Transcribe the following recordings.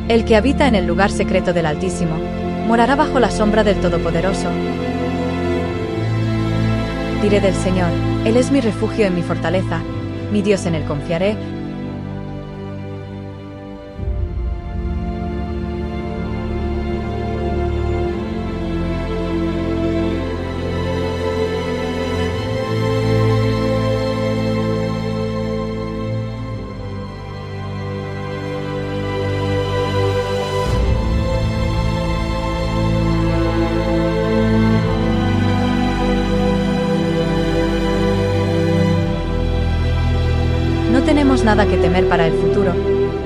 El que habita en el lugar secreto del Altísimo, morará bajo la sombra del Todopoderoso. Diré del Señor, Él es mi refugio y mi fortaleza, mi Dios en Él confiaré. No tenemos nada que temer para el futuro,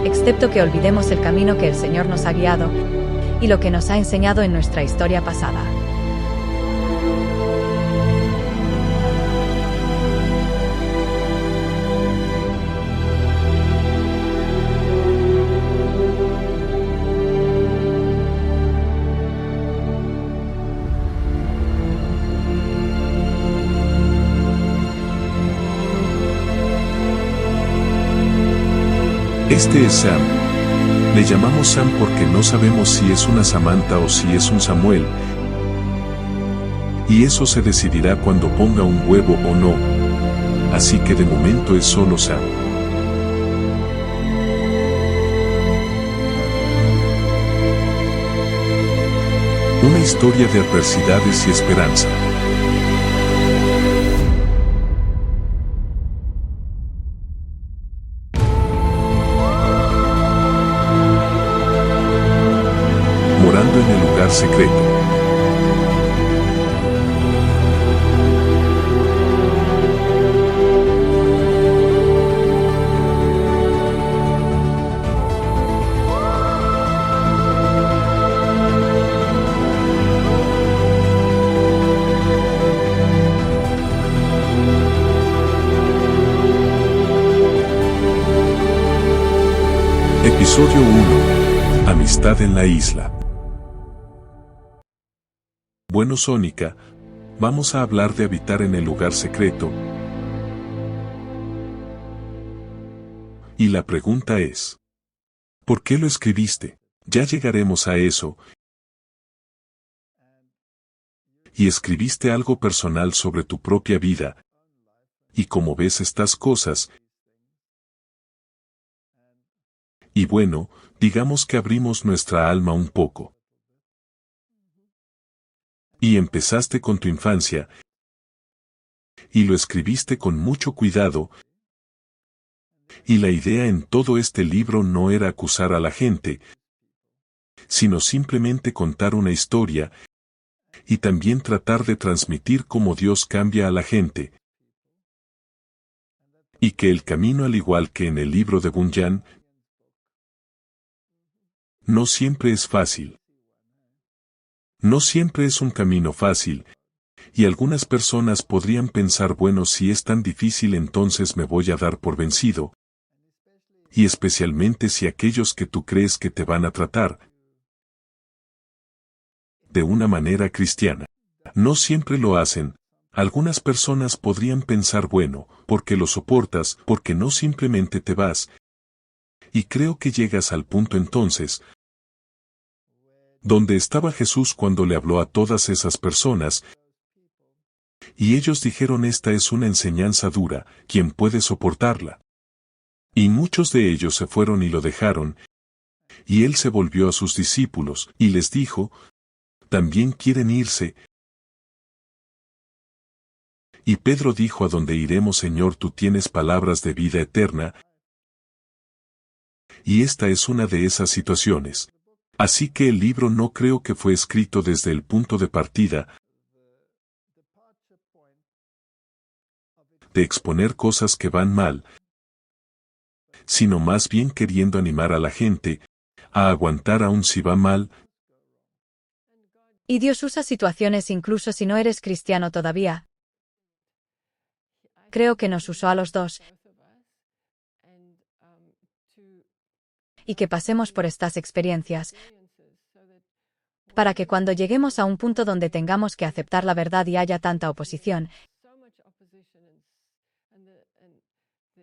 excepto que olvidemos el camino que el Señor nos ha guiado y lo que nos ha enseñado en nuestra historia pasada. Este es Sam. Le llamamos Sam porque no sabemos si es una Samantha o si es un Samuel. Y eso se decidirá cuando ponga un huevo o no. Así que de momento es solo Sam. Una historia de adversidades y esperanza. Morando en el lugar secreto. Episodio 1. Amistad en la isla. Bueno, Sónica, vamos a hablar de habitar en el lugar secreto. Y la pregunta es, ¿por qué lo escribiste? Ya llegaremos a eso. Y escribiste algo personal sobre tu propia vida. Y cómo ves estas cosas. Y bueno, digamos que abrimos nuestra alma un poco. Y empezaste con tu infancia. Y lo escribiste con mucho cuidado. Y la idea en todo este libro no era acusar a la gente, sino simplemente contar una historia, y también tratar de transmitir cómo Dios cambia a la gente. Y que el camino, al igual que en el libro de Bunyan, no siempre es fácil. No siempre es un camino fácil, y algunas personas podrían pensar, bueno, si es tan difícil entonces me voy a dar por vencido. Y especialmente si aquellos que tú crees que te van a tratar de una manera cristiana no siempre lo hacen. Algunas personas podrían pensar, bueno, porque lo soportas, porque no simplemente te vas. Y creo que llegas al punto entonces donde estaba Jesús cuando le habló a todas esas personas, y ellos dijeron, esta es una enseñanza dura, ¿quién puede soportarla? Y muchos de ellos se fueron y lo dejaron, y él se volvió a sus discípulos, y les dijo, ¿también quieren irse? Y Pedro dijo, ¿a dónde iremos, Señor? Tú tienes palabras de vida eterna. Y esta es una de esas situaciones. Así que el libro no creo que fue escrito desde el punto de partida de exponer cosas que van mal, sino más bien queriendo animar a la gente a aguantar aún si va mal. Y Dios usa situaciones incluso si no eres cristiano todavía. Creo que nos usó a los dos. Y que pasemos por estas experiencias, para que cuando lleguemos a un punto donde tengamos que aceptar la verdad y haya tanta oposición,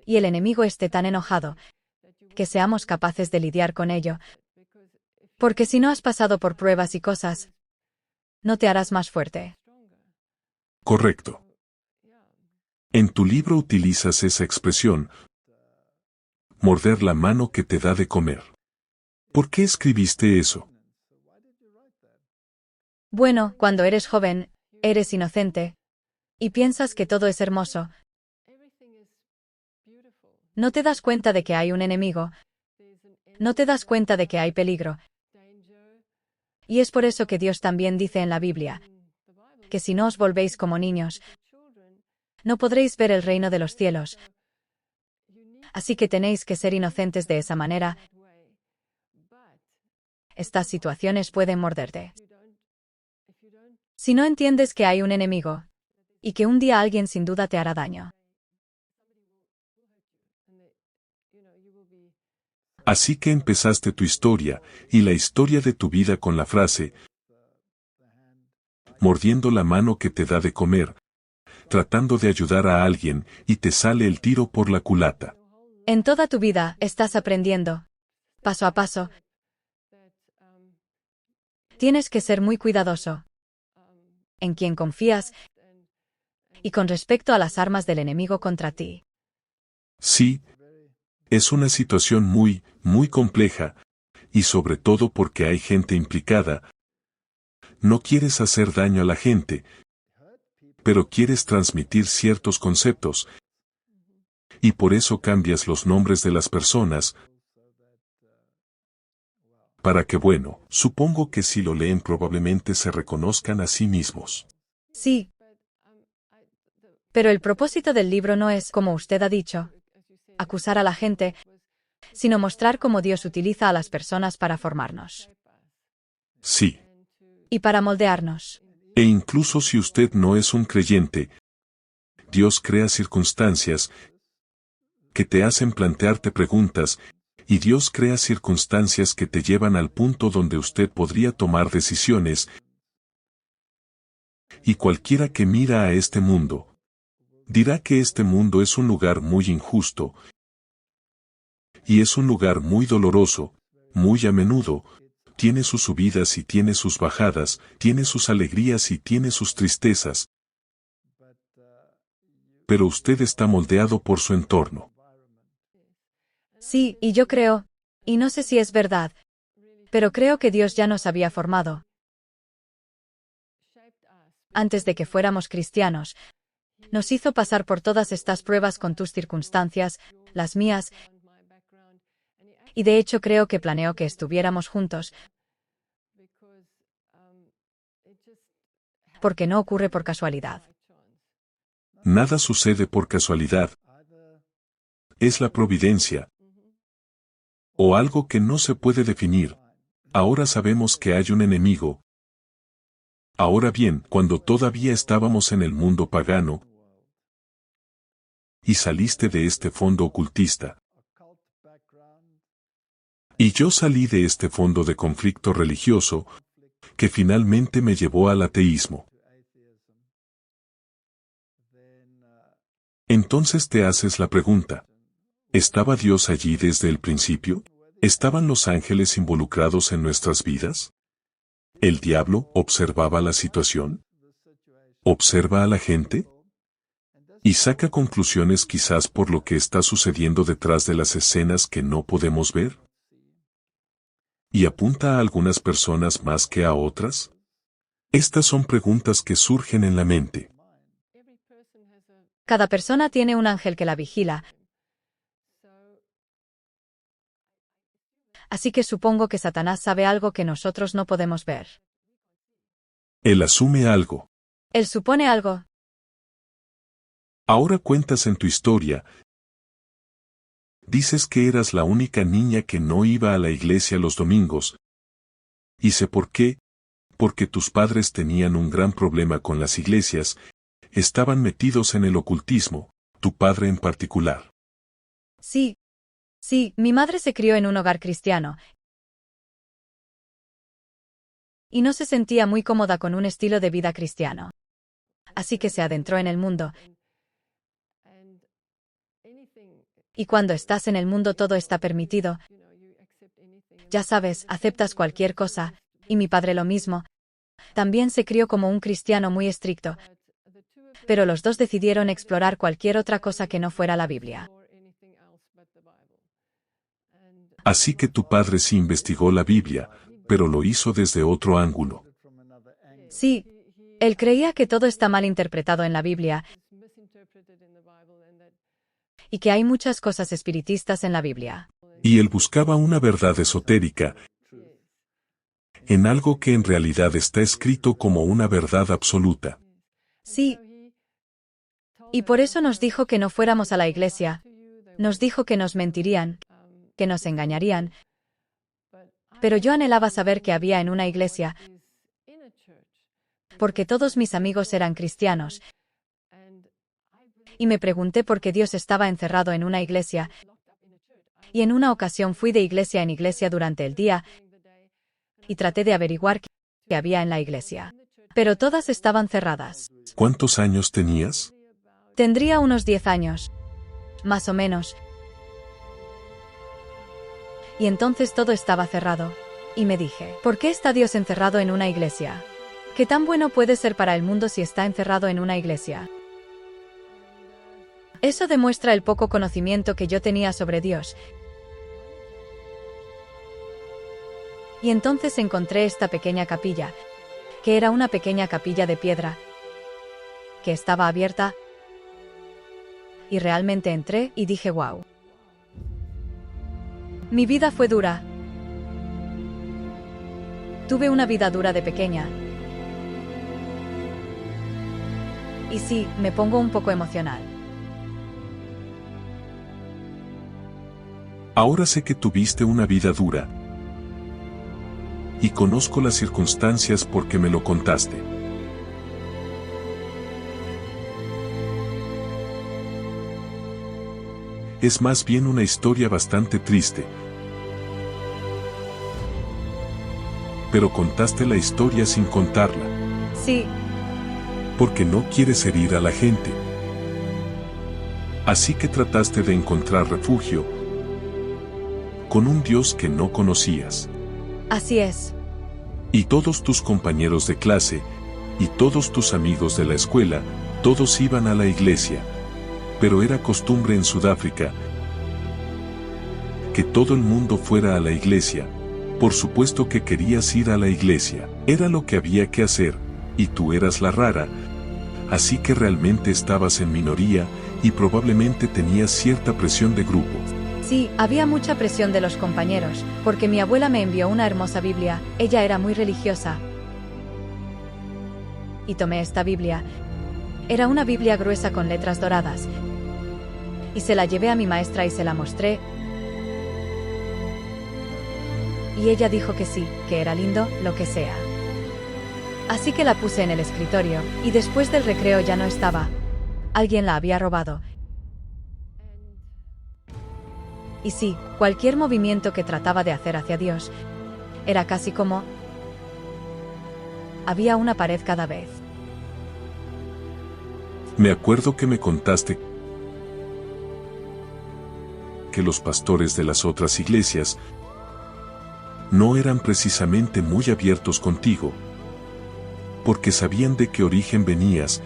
y el enemigo esté tan enojado, que seamos capaces de lidiar con ello, Porque si no has pasado por pruebas y cosas, no te harás más fuerte. Correcto. En tu libro utilizas esa expresión, morder la mano que te da de comer. ¿Por qué escribiste eso? Bueno, cuando eres joven, eres inocente, y piensas que todo es hermoso. No te das cuenta de que hay un enemigo, no te das cuenta de que hay peligro. Y es por eso que Dios también dice en la Biblia, que si no os volvéis como niños, no podréis ver el reino de los cielos. Así que tenéis que ser inocentes de esa manera. Estas situaciones pueden morderte. Si no entiendes que hay un enemigo, y que un día alguien sin duda te hará daño. Así que empezaste tu historia, y la historia de tu vida con la frase, mordiendo la mano que te da de comer, tratando de ayudar a alguien, y te sale el tiro por la culata. En toda tu vida estás aprendiendo, paso a paso. Tienes que ser muy cuidadoso en quién confías y con respecto a las armas del enemigo contra ti. Sí, es una situación muy, muy compleja, y sobre todo porque hay gente implicada. No quieres hacer daño a la gente, pero quieres transmitir ciertos conceptos, y por eso cambias los nombres de las personas, para que bueno, supongo que si lo leen probablemente se reconozcan a sí mismos. Sí. Pero el propósito del libro no es, como usted ha dicho, acusar a la gente, sino mostrar cómo Dios utiliza a las personas para formarnos. Sí. Y para moldearnos. E incluso si usted no es un creyente, Dios crea circunstancias que te hacen plantearte preguntas, y Dios crea circunstancias que te llevan al punto donde usted podría tomar decisiones, y cualquiera que mira a este mundo, dirá que este mundo es un lugar muy injusto, y es un lugar muy doloroso, muy a menudo, tiene sus subidas y tiene sus bajadas, tiene sus alegrías y tiene sus tristezas, pero usted está moldeado por su entorno. Sí, y yo creo, y no sé si es verdad, pero creo que Dios ya nos había formado. Antes de que fuéramos cristianos, nos hizo pasar por todas estas pruebas con tus circunstancias, las mías, y de hecho creo que planeó que estuviéramos juntos, porque no ocurre por casualidad. Nada sucede por casualidad. Es la providencia, o algo que no se puede definir. Ahora sabemos que hay un enemigo. Ahora bien, cuando todavía estábamos en el mundo pagano, y saliste de este fondo ocultista, y yo salí de este fondo de conflicto religioso, que finalmente me llevó al ateísmo. Entonces te haces la pregunta, ¿estaba Dios allí desde el principio? ¿Estaban los ángeles involucrados en nuestras vidas? ¿El diablo observaba la situación? ¿Observa a la gente? Y saca conclusiones quizás por lo que está sucediendo detrás de las escenas que no podemos ver. ¿Y apunta a algunas personas más que a otras? Estas son preguntas que surgen en la mente. Cada persona tiene un ángel que la vigila, así que supongo que Satanás sabe algo que nosotros no podemos ver. Él asume algo. Él supone algo. Ahora cuentas en tu historia. Dices que eras la única niña que no iba a la iglesia los domingos. ¿Y sé por qué? Porque tus padres tenían un gran problema con las iglesias, estaban metidos en el ocultismo, tu padre en particular. Sí. Sí, mi madre se crió en un hogar cristiano. Y no se sentía muy cómoda con un estilo de vida cristiano. Así que se adentró en el mundo. Y cuando estás en el mundo todo está permitido. Ya sabes, aceptas cualquier cosa, y mi padre lo mismo. También se crió como un cristiano muy estricto. Pero los dos decidieron explorar cualquier otra cosa que no fuera la Biblia. Así que tu padre sí investigó la Biblia, pero lo hizo desde otro ángulo. Sí, él creía que todo está mal interpretado en la Biblia y que hay muchas cosas espiritistas en la Biblia. Y él buscaba una verdad esotérica en algo que en realidad está escrito como una verdad absoluta. Sí. Y por eso nos dijo que no fuéramos a la iglesia. Nos dijo que nos mentirían, que nos engañarían. Pero yo anhelaba saber qué había en una iglesia, porque todos mis amigos eran cristianos. Y me pregunté por qué Dios estaba encerrado en una iglesia. Y en una ocasión fui de iglesia en iglesia durante el día y traté de averiguar qué había en la iglesia. Pero todas estaban cerradas. ¿Cuántos años tenías? Tendría unos 10 años. Más o menos. Y entonces todo estaba cerrado. Y me dije, ¿por qué está Dios encerrado en una iglesia? ¿Qué tan bueno puede ser para el mundo si está encerrado en una iglesia? Eso demuestra el poco conocimiento que yo tenía sobre Dios. Y entonces encontré esta pequeña capilla, que era una pequeña capilla de piedra, que estaba abierta, y realmente entré y dije wow. Mi vida fue dura. Tuve una vida dura de pequeña. Y sí, me pongo un poco emocional. Ahora sé que tuviste una vida dura. Y conozco las circunstancias porque me lo contaste. Es más bien una historia bastante triste. Pero contaste la historia sin contarla. Sí. Porque no quieres herir a la gente. Así que trataste de encontrar refugio con un Dios que no conocías. Así es. Y todos tus compañeros de clase, y todos tus amigos de la escuela, todos iban a la iglesia. Pero era costumbre en Sudáfrica que todo el mundo fuera a la iglesia. Por supuesto que querías ir a la iglesia. Era lo que había que hacer, y tú eras la rara. Así que realmente estabas en minoría, y probablemente tenías cierta presión de grupo. Sí, había mucha presión de los compañeros, porque mi abuela me envió una hermosa Biblia, ella era muy religiosa. Y tomé esta Biblia. Era una Biblia gruesa con letras doradas. Y se la llevé a mi maestra y se la mostré. Y ella dijo que sí, que era lindo, lo que sea. Así que la puse en el escritorio, y después del recreo ya no estaba. Alguien la había robado. Y sí, cualquier movimiento que trataba de hacer hacia Dios, era casi como... había una pared cada vez. Me acuerdo que me contaste que los pastores de las otras iglesias no eran precisamente muy abiertos contigo, porque sabían de qué origen venías,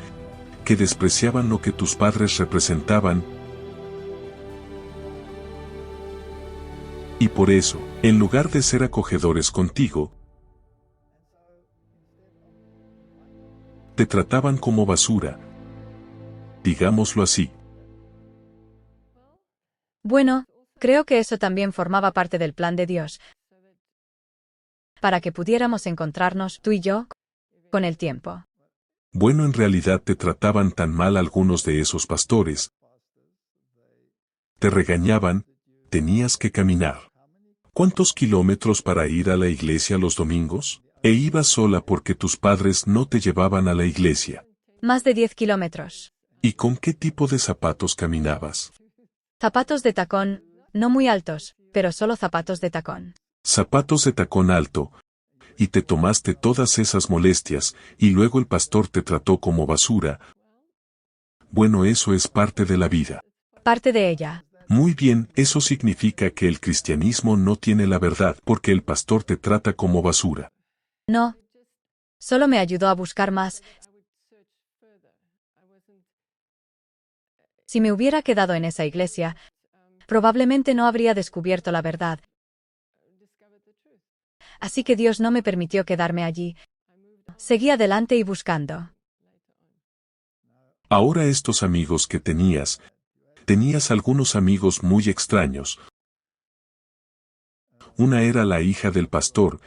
que despreciaban lo que tus padres representaban, y por eso, en lugar de ser acogedores contigo, te trataban como basura, digámoslo así. Bueno, creo que eso también formaba parte del plan de Dios, para que pudiéramos encontrarnos, tú y yo, con el tiempo. Bueno, en realidad te trataban tan mal algunos de esos pastores. Te regañaban, tenías que caminar. ¿Cuántos kilómetros para ir a la iglesia los domingos? E ibas sola porque tus padres no te llevaban a la iglesia. Más de 10 kilómetros. ¿Y con qué tipo de zapatos caminabas? Zapatos de tacón, no muy altos, pero solo zapatos de tacón. Zapatos de tacón alto. Y te tomaste todas esas molestias, y luego el pastor te trató como basura. Bueno, eso es parte de la vida. Parte de ella. Muy bien, eso significa que el cristianismo no tiene la verdad porque el pastor te trata como basura. No. Solo me ayudó a buscar más. Si me hubiera quedado en esa iglesia, probablemente no habría descubierto la verdad. Así que Dios no me permitió quedarme allí. Seguí adelante y buscando. Ahora estos amigos que tenías algunos amigos muy extraños. Una era la hija del pastor,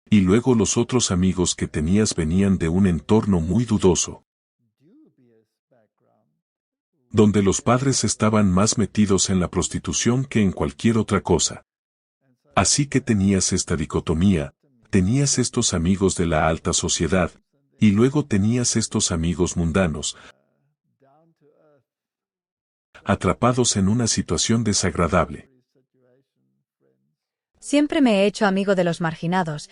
y luego los otros amigos que tenías venían de un entorno muy dudoso, donde los padres estaban más metidos en la prostitución que en cualquier otra cosa. Así que tenías esta dicotomía, tenías estos amigos de la alta sociedad, y luego tenías estos amigos mundanos, atrapados en una situación desagradable. Siempre me he hecho amigo de los marginados.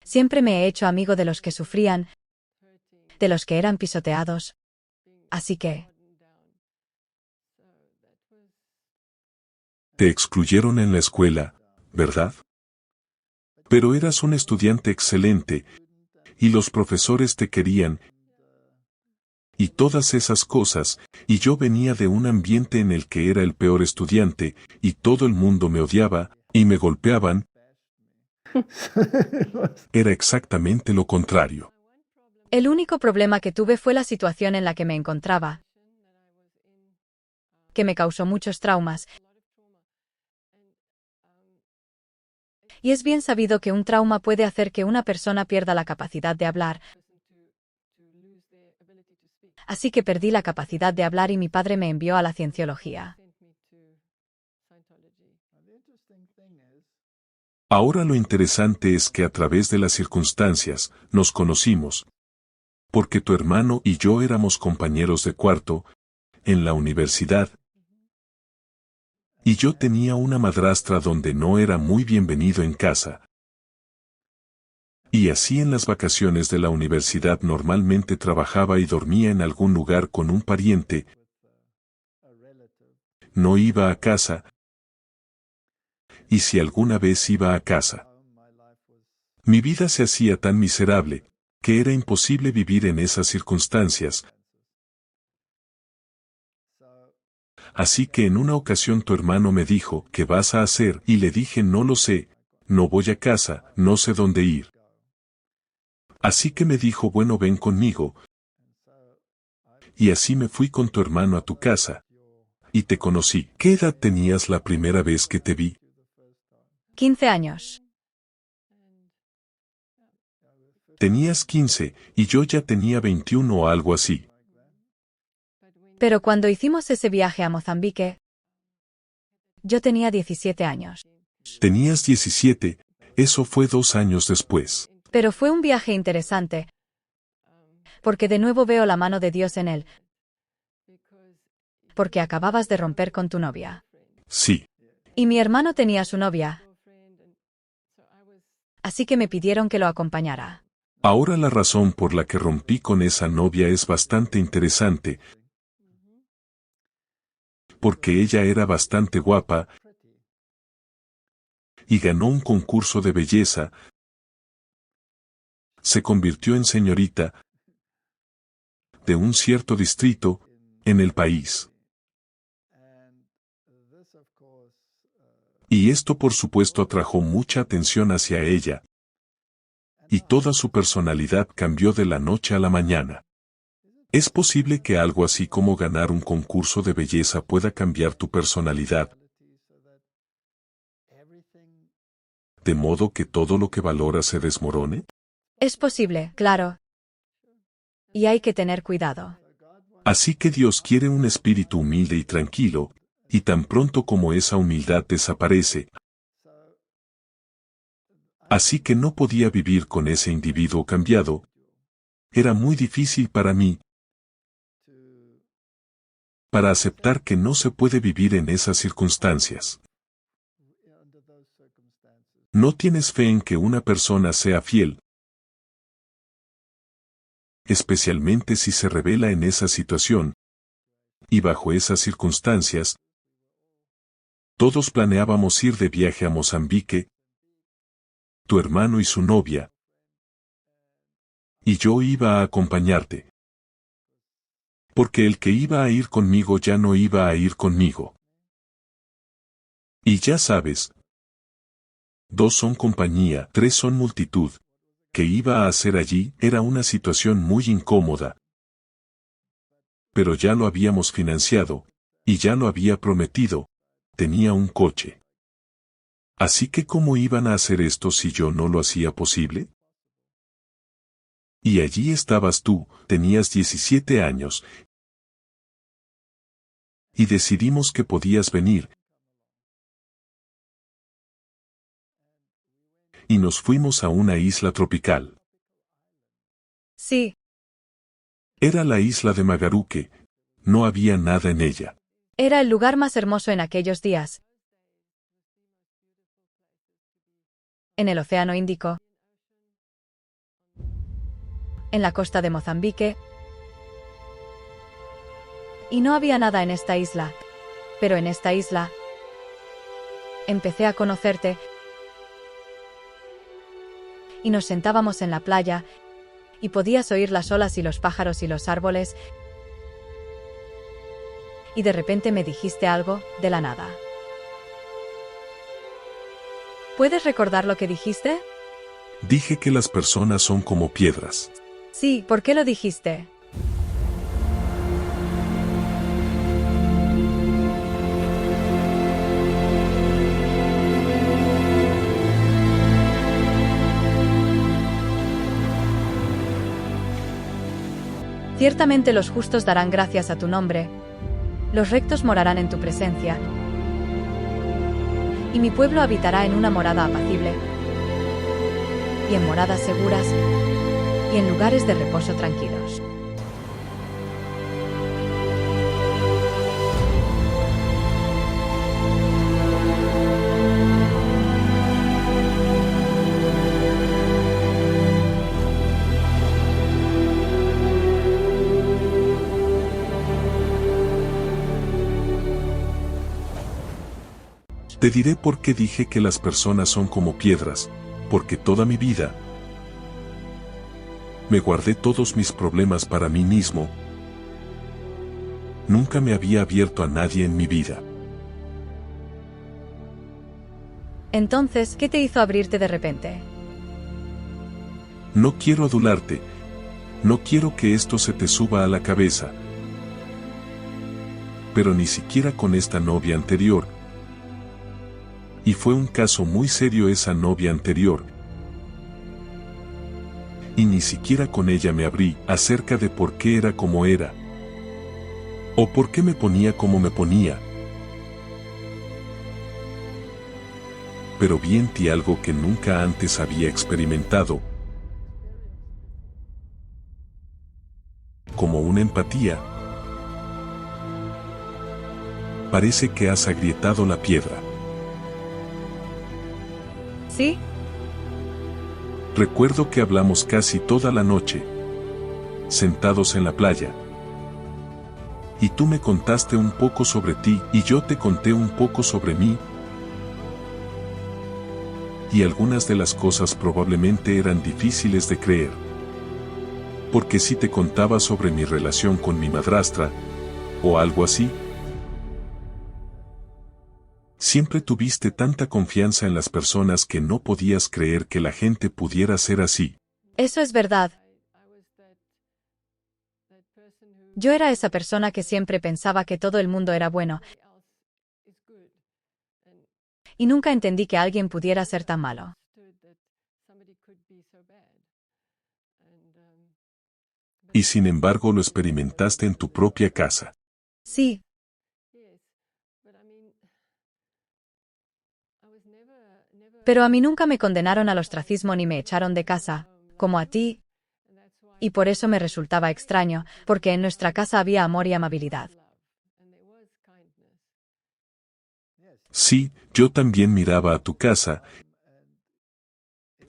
Siempre me he hecho amigo de los que sufrían, de los que eran pisoteados. Así que... Te excluyeron en la escuela, ¿verdad? Pero eras un estudiante excelente, y los profesores te querían, y todas esas cosas, y yo venía de un ambiente en el que era el peor estudiante, y todo el mundo me odiaba, y me golpeaban. Era exactamente lo contrario. El único problema que tuve fue la situación en la que me encontraba, que me causó muchos traumas. Y es bien sabido que un trauma puede hacer que una persona pierda la capacidad de hablar. Así que perdí la capacidad de hablar y mi padre me envió a la cienciología. Ahora lo interesante es que a través de las circunstancias, nos conocimos. Porque tu hermano y yo éramos compañeros de cuarto, en la universidad. Y yo tenía una madrastra donde no era muy bienvenido en casa. Y así en las vacaciones de la universidad normalmente trabajaba y dormía en algún lugar con un pariente. No iba a casa. Y si alguna vez iba a casa, mi vida se hacía tan miserable, que era imposible vivir en esas circunstancias. Así que en una ocasión tu hermano me dijo, ¿qué vas a hacer? Y le dije, no lo sé, no voy a casa, no sé dónde ir. Así que me dijo, bueno, ven conmigo. Y así me fui con tu hermano a tu casa. Y te conocí. ¿Qué edad tenías la primera vez que te vi? 15 años. Tenías 15, y yo ya tenía 21 o algo así. Pero cuando hicimos ese viaje a Mozambique, yo tenía 17 años. Tenías 17, eso fue 2 años después. Pero fue un viaje interesante, porque de nuevo veo la mano de Dios en él. Porque acababas de romper con tu novia. Sí. Y mi hermano tenía su novia. Así que me pidieron que lo acompañara. Ahora la razón por la que rompí con esa novia es bastante interesante. Porque ella era bastante guapa y ganó un concurso de belleza. Se convirtió en señorita de un cierto distrito en el país. Y esto por supuesto atrajo mucha atención hacia ella. Y toda su personalidad cambió de la noche a la mañana. ¿Es posible que algo así como ganar un concurso de belleza pueda cambiar tu personalidad? ¿De modo que todo lo que valoras se desmorone? Es posible, claro. Y hay que tener cuidado. Así que Dios quiere un espíritu humilde y tranquilo, y tan pronto como esa humildad desaparece. Así que no podía vivir con ese individuo cambiado. Era muy difícil para mí, para aceptar que no se puede vivir en esas circunstancias. ¿No tienes fe en que una persona sea fiel? especialmente si se revela en esa situación. Y bajo esas circunstancias, todos planeábamos ir de viaje a Mozambique, tu hermano y su novia, y yo iba a acompañarte. Porque el que iba a ir conmigo ya no iba a ir conmigo. Y ya sabes, 2 son compañía, 3 son multitud. ¿Qué iba a hacer allí? Era una situación muy incómoda. Pero ya lo habíamos financiado, y ya lo había prometido, tenía un coche. Así que ¿cómo iban a hacer esto si yo no lo hacía posible? Y allí estabas tú, tenías 17 años, y decidimos que podías venir. Y nos fuimos a una isla tropical. Sí, Era la isla de Magaruque, no había nada en ella. era el lugar más hermoso en aquellos días. En el Océano Índico, en la costa de Mozambique. Y no había nada en esta isla. Pero en esta isla empecé a conocerte y nos sentábamos en la playa y podías oír las olas y los pájaros y los árboles y de repente me dijiste algo de la nada. ¿Puedes recordar lo que dijiste? Dije que las personas son como piedras. Sí, ¿por qué lo dijiste? Ciertamente los justos darán gracias a tu nombre, los rectos morarán en tu presencia, y mi pueblo habitará en una morada apacible, y en moradas seguras, y en lugares de reposo tranquilos. Te diré por qué dije que las personas son como piedras, porque toda mi vida me guardé todos mis problemas para mí mismo. Nunca me había abierto a nadie en mi vida. Entonces, ¿qué te hizo abrirte de repente? No quiero adularte. No quiero que esto se te suba a la cabeza. Pero ni siquiera con esta novia anterior. Y fue un caso muy serio esa novia anterior. Y ni siquiera con ella me abrí acerca de por qué era como era. O por qué me ponía como me ponía. Pero vi en ti algo que nunca antes había experimentado. Como una empatía. Parece que has agrietado la piedra. ¿Sí? Recuerdo que hablamos casi toda la noche, sentados en la playa. Y tú me contaste un poco sobre ti y yo te conté un poco sobre mí. Y algunas de las cosas probablemente eran difíciles de creer. Porque si te contaba sobre mi relación con mi madrastra, o algo así, siempre tuviste tanta confianza en las personas que no podías creer que la gente pudiera ser así. Eso es verdad. Yo era esa persona que siempre pensaba que todo el mundo era bueno. Y nunca entendí que alguien pudiera ser tan malo. Y sin embargo lo experimentaste en tu propia casa. Sí. Pero a mí nunca me condenaron al ostracismo ni me echaron de casa, como a ti. Y por eso me resultaba extraño, porque en nuestra casa había amor y amabilidad. Sí, yo también miraba a tu casa,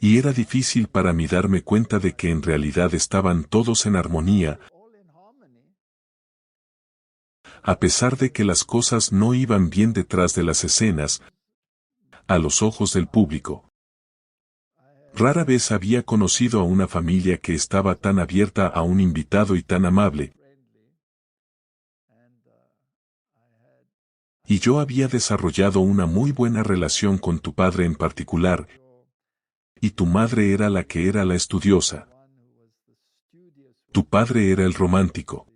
Y era difícil para mí darme cuenta de que en realidad estaban todos en armonía, a pesar de que las cosas no iban bien detrás de las escenas, a los ojos del público. Rara vez había conocido a una familia que estaba tan abierta a un invitado y tan amable. Y yo había desarrollado una muy buena relación con tu padre en particular, y tu madre era la que era la estudiosa. Tu padre era el romántico,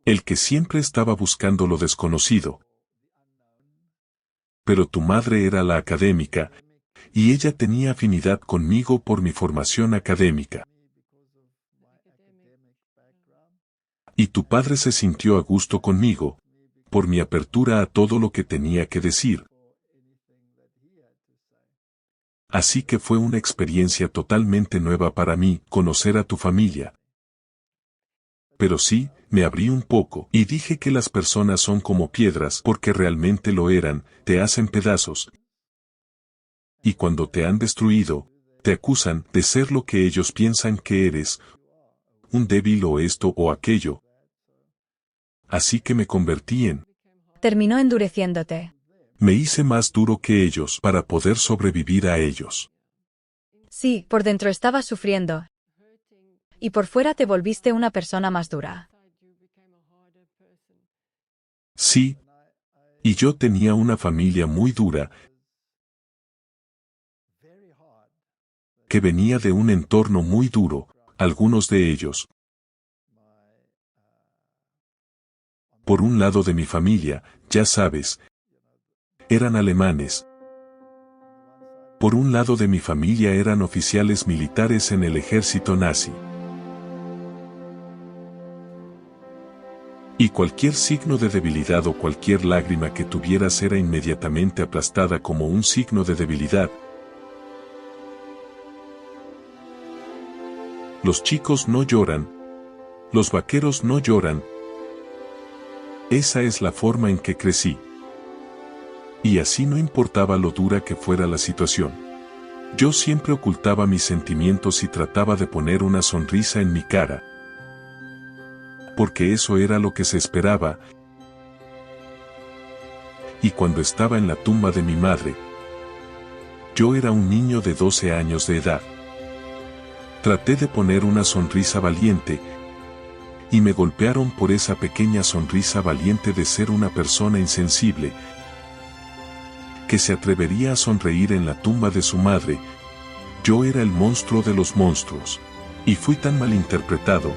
el que siempre estaba buscando lo desconocido. Pero tu madre era la académica, y ella tenía afinidad conmigo por mi formación académica. Y tu padre se sintió a gusto conmigo, por mi apertura a todo lo que tenía que decir. Así que fue una experiencia totalmente nueva para mí conocer a tu familia. Pero sí, me abrí un poco y dije que las personas son como piedras porque realmente lo eran, te hacen pedazos. Y cuando te han destruido, te acusan de ser lo que ellos piensan que eres, un débil o esto o aquello. Así que me convertí en... Terminó endureciéndote. Me hice más duro que ellos para poder sobrevivir a ellos. Sí, por dentro estabas sufriendo. Y por fuera te volviste una persona más dura. Sí. Y yo tenía una familia muy dura, que venía de un entorno muy duro, algunos de ellos. Por un lado de mi familia, ya sabes, eran alemanes. Por un lado de mi familia eran oficiales militares en el ejército nazi. Y cualquier signo de debilidad o cualquier lágrima que tuvieras era inmediatamente aplastada como un signo de debilidad. Los chicos no lloran. Los vaqueros no lloran. Esa es la forma en que crecí. Y así no importaba lo dura que fuera la situación. Yo siempre ocultaba mis sentimientos y trataba de poner una sonrisa en mi cara. Porque eso era lo que se esperaba. Y cuando estaba en la tumba de mi madre, yo era un niño de 12 años de edad. Traté de poner una sonrisa valiente, y me golpearon por esa pequeña sonrisa valiente de ser una persona insensible, que se atrevería a sonreír en la tumba de su madre. Yo era el monstruo de los monstruos, y fui tan malinterpretado,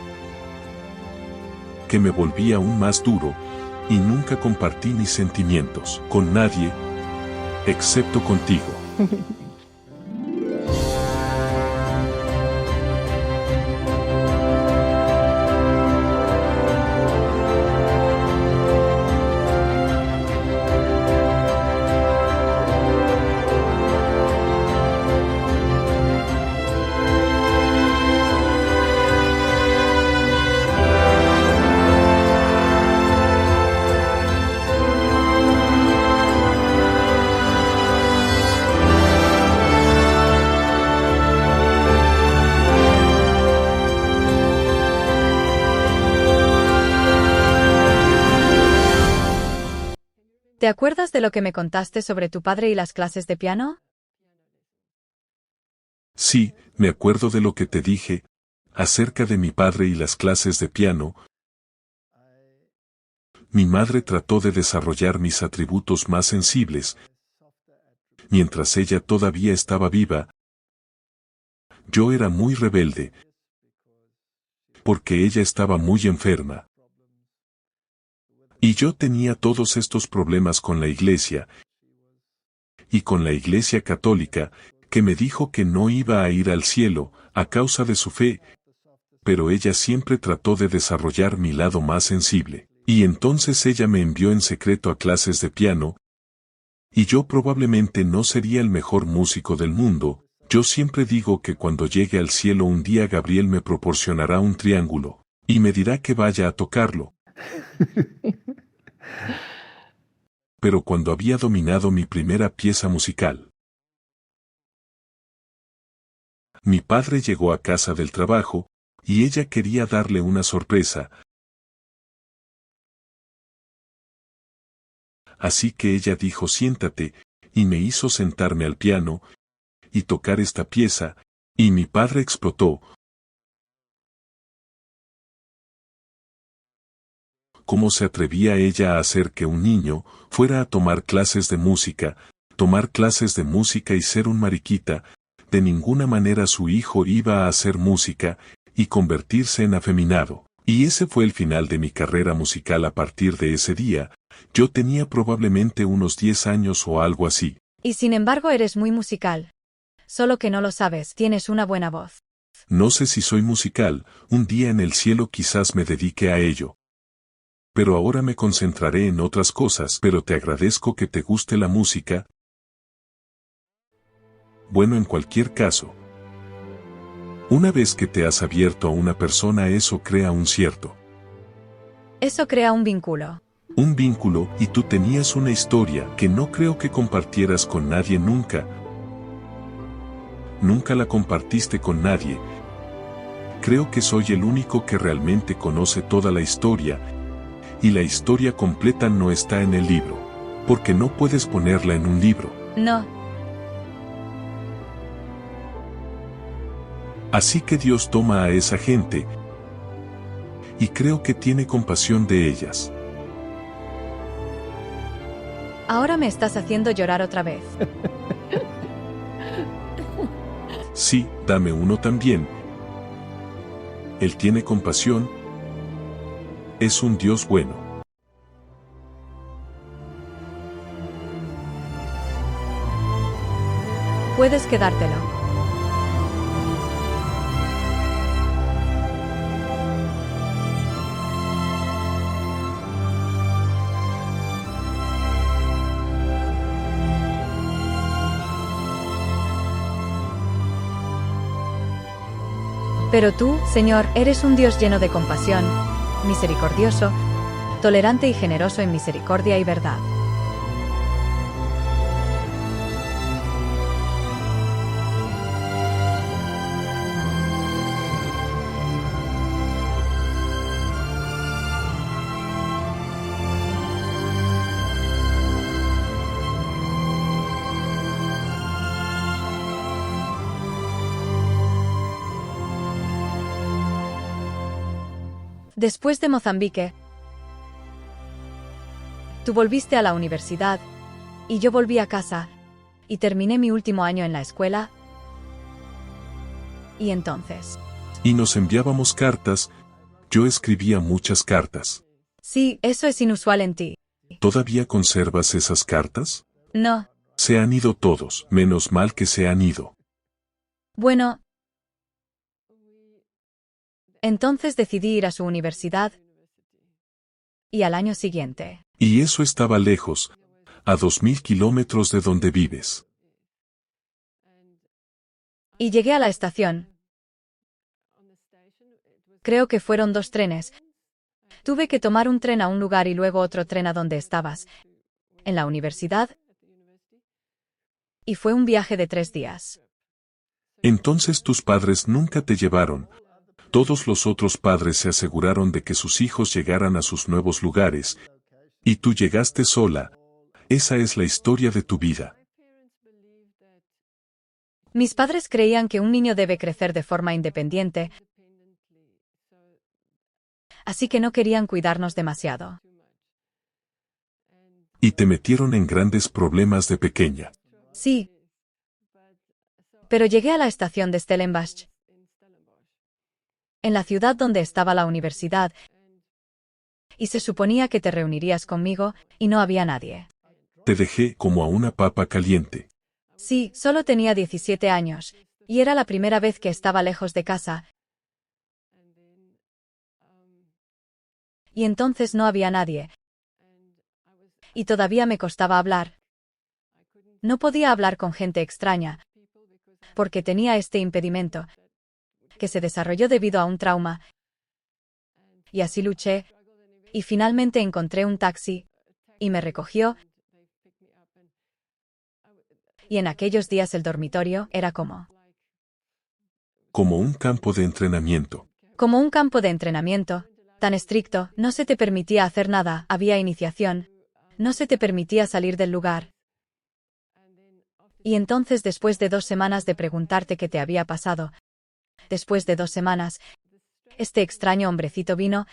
que me volví aún más duro, y nunca compartí mis sentimientos con nadie, excepto contigo. ¿Te acuerdas de lo que me contaste sobre tu padre y las clases de piano? Sí, me acuerdo de lo que te dije, acerca de mi padre y las clases de piano. Mi madre trató de desarrollar mis atributos más sensibles. Mientras ella todavía estaba viva, yo era muy rebelde, porque ella estaba muy enferma. Y yo tenía todos estos problemas con la iglesia, y con la iglesia católica, que me dijo que no iba a ir al cielo, a causa de su fe, pero ella siempre trató de desarrollar mi lado más sensible, y entonces ella me envió en secreto a clases de piano, y yo probablemente no sería el mejor músico del mundo. Yo siempre digo que cuando llegue al cielo un día Gabriel me proporcionará un triángulo, y me dirá que vaya a tocarlo. Pero cuando había dominado mi primera pieza musical, Mi padre llegó a casa del trabajo, y ella quería darle una sorpresa. Así que ella dijo siéntate, y me hizo sentarme al piano, y tocar esta pieza, y mi padre explotó. ¿Cómo se atrevía ella a hacer que un niño fuera a tomar clases de música y ser un mariquita? De ninguna manera su hijo iba a hacer música y convertirse en afeminado. Y ese fue el final de mi carrera musical. A partir de ese día, yo tenía probablemente unos 10 años o algo así. Y sin embargo eres muy musical. Solo que no lo sabes, tienes una buena voz. No sé si soy musical, un día en el cielo quizás me dedique a ello. Pero ahora me concentraré en otras cosas. Pero te agradezco que te guste la música. Bueno, en cualquier caso, una vez que te has abierto a una persona, eso crea un cierto. Eso crea un vínculo. Un vínculo, y tú tenías una historia que no creo que compartieras con nadie nunca. Nunca la compartiste con nadie. Creo que soy el único que realmente conoce toda la historia, y la historia completa no está en el libro, porque no puedes ponerla en un libro. No. Así que Dios toma a esa gente, y creo que tiene compasión de ellas. Ahora me estás haciendo llorar otra vez. Sí, dame uno también. Él tiene compasión. Es un Dios bueno. Puedes quedártelo. Pero tú, Señor, eres un Dios lleno de compasión, misericordioso, tolerante y generoso en misericordia y verdad. Después de Mozambique, tú volviste a la universidad, y yo volví a casa, y terminé mi último año en la escuela. Y entonces... Y nos enviábamos cartas. Yo escribía muchas cartas. Sí, eso es inusual en ti. ¿Todavía conservas esas cartas? No. Se han ido todos, menos mal que se han ido. Bueno... Entonces decidí ir a su universidad. Y al año siguiente. Y eso estaba lejos, a 2000 kilómetros de donde vives. Y llegué a la estación. Creo que fueron 2 trenes. Tuve que tomar un tren a un lugar y luego otro tren a donde estabas, en la universidad. Y fue un viaje de 3 días. Entonces tus padres nunca te llevaron. Todos los otros padres se aseguraron de que sus hijos llegaran a sus nuevos lugares, y tú llegaste sola. Esa es la historia de tu vida. Mis padres creían que un niño debe crecer de forma independiente, así que no querían cuidarnos demasiado. Y te metieron en grandes problemas de pequeña. Sí. Pero llegué a la estación de Stellenbosch, en la ciudad donde estaba la universidad, y se suponía que te reunirías conmigo, y no había nadie. Te dejé como a una papa caliente. Sí, solo tenía 17 años, y era la primera vez que estaba lejos de casa. Y entonces no había nadie. Y todavía me costaba hablar. No podía hablar con gente extraña, porque tenía este impedimento, que se desarrolló debido a un trauma. Y así luché, y finalmente encontré un taxi, y me recogió. Y en aquellos días el dormitorio era como como un campo de entrenamiento. Como un campo de entrenamiento, tan estricto, no se te permitía hacer nada, había iniciación, no se te permitía salir del lugar. Y entonces, después de 2 semanas de preguntarte qué te había pasado, después de 2 semanas, este extraño hombrecito vino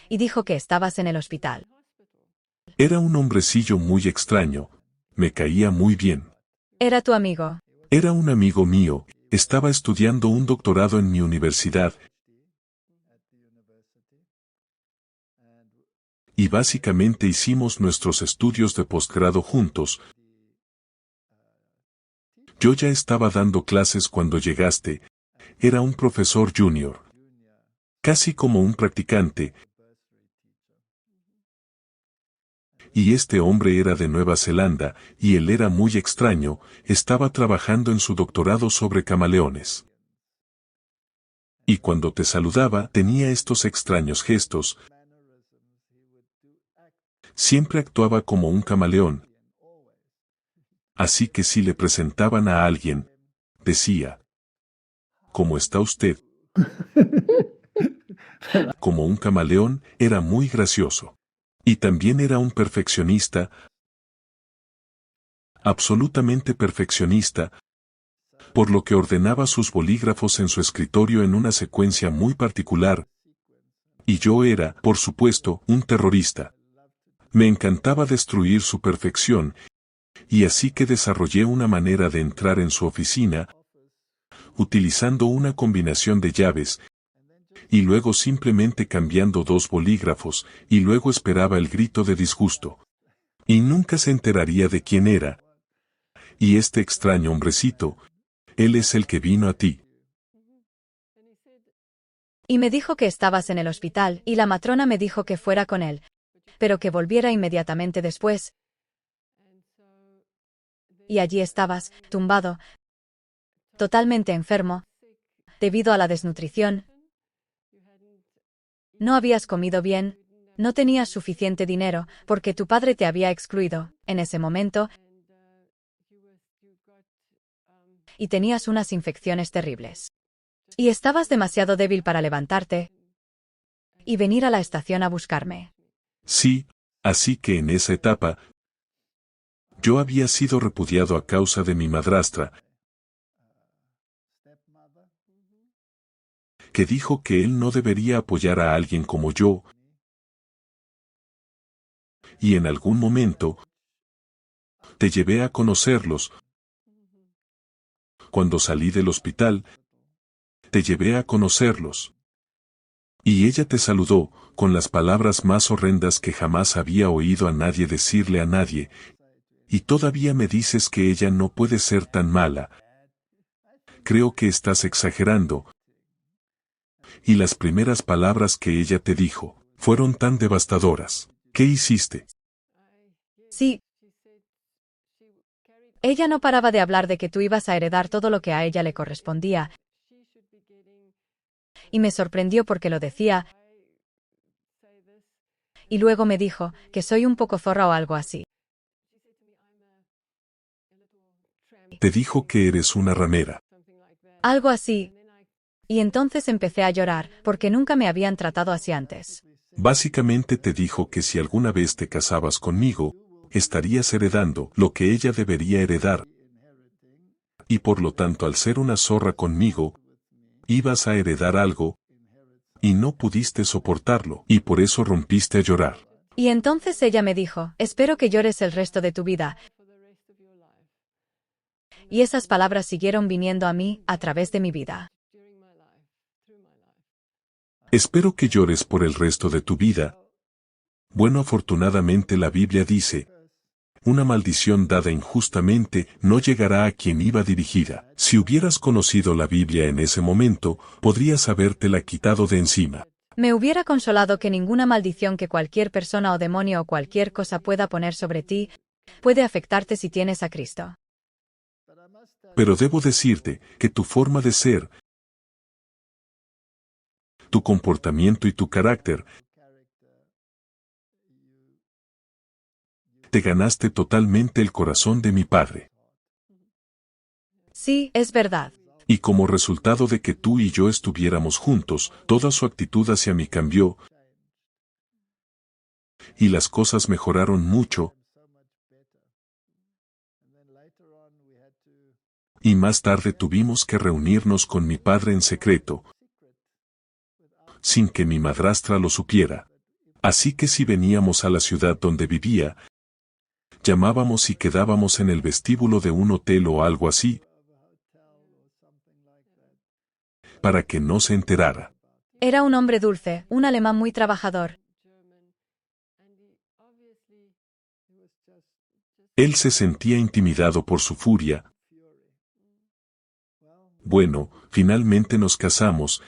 y dijo que estabas en el hospital. Era un hombrecillo muy extraño, me caía muy bien. Era tu amigo. Era un amigo mío, estaba estudiando un doctorado en mi universidad. Y básicamente hicimos nuestros estudios de posgrado juntos. Yo ya estaba dando clases cuando llegaste, era un profesor junior. Casi como un practicante. Y este hombre era de Nueva Zelanda, y él era muy extraño, estaba trabajando en su doctorado sobre camaleones. Y cuando te saludaba tenía estos extraños gestos. Siempre actuaba como un camaleón. Así que si le presentaban a alguien, decía, ¿cómo está usted? Como un camaleón, era muy gracioso. Y también era un perfeccionista, absolutamente perfeccionista, por lo que ordenaba sus bolígrafos en su escritorio en una secuencia muy particular. Y yo era, por supuesto, un terrorista. Me encantaba destruir su perfección, y así que desarrollé una manera de entrar en su oficina, utilizando una combinación de llaves, y luego simplemente cambiando 2 bolígrafos, y luego esperaba el grito de disgusto. Y nunca se enteraría de quién era. Y este extraño hombrecito, él es el que vino a ti. Y me dijo que estabas en el hospital, y la matrona me dijo que fuera con él, pero que volviera inmediatamente después. Y allí estabas, tumbado, totalmente enfermo, debido a la desnutrición. No habías comido bien, no tenías suficiente dinero, porque tu padre te había excluido, en ese momento, y tenías unas infecciones terribles. Y estabas demasiado débil para levantarte y venir a la estación a buscarme. Sí, así que en esa etapa, yo había sido repudiado a causa de mi madrastra, que dijo que él no debería apoyar a alguien como yo, y en algún momento, te llevé a conocerlos. Cuando salí del hospital, te llevé a conocerlos. Y ella te saludó, con las palabras más horrendas que jamás había oído a nadie decirle a nadie, y todavía me dices que ella no puede ser tan mala. Creo que estás exagerando. Y las primeras palabras que ella te dijo, fueron tan devastadoras. ¿Qué hiciste? Sí. Ella no paraba de hablar de que tú ibas a heredar todo lo que a ella le correspondía. Y me sorprendió porque lo decía. Y luego me dijo, que soy un poco zorra o algo así. Te dijo que eres una ramera. Algo así. Y entonces empecé a llorar, porque nunca me habían tratado así antes. Básicamente te dijo que si alguna vez te casabas conmigo, estarías heredando lo que ella debería heredar. Y por lo tanto, al ser una zorra conmigo, ibas a heredar algo, y no pudiste soportarlo, y por eso rompiste a llorar. Y entonces ella me dijo, espero que llores el resto de tu vida. Y esas palabras siguieron viniendo a mí, a través de mi vida. Espero que llores por el resto de tu vida. Bueno, afortunadamente la Biblia dice, una maldición dada injustamente no llegará a quien iba dirigida. Si hubieras conocido la Biblia en ese momento, podrías habértela quitado de encima. Me hubiera consolado que ninguna maldición que cualquier persona o demonio o cualquier cosa pueda poner sobre ti, puede afectarte si tienes a Cristo. Pero debo decirte que tu forma de ser, tu comportamiento y tu carácter, te ganaste totalmente el corazón de mi padre. Sí, es verdad. Y como resultado de que tú y yo estuviéramos juntos, toda su actitud hacia mí cambió, y las cosas mejoraron mucho, y más tarde tuvimos que reunirnos con mi padre en secreto, sin que mi madrastra lo supiera. Así que si veníamos a la ciudad donde vivía, llamábamos y quedábamos en el vestíbulo de un hotel o algo así, para que no se enterara. Era un hombre dulce, un alemán muy trabajador. Él se sentía intimidado por su furia. Bueno, finalmente nos casamos,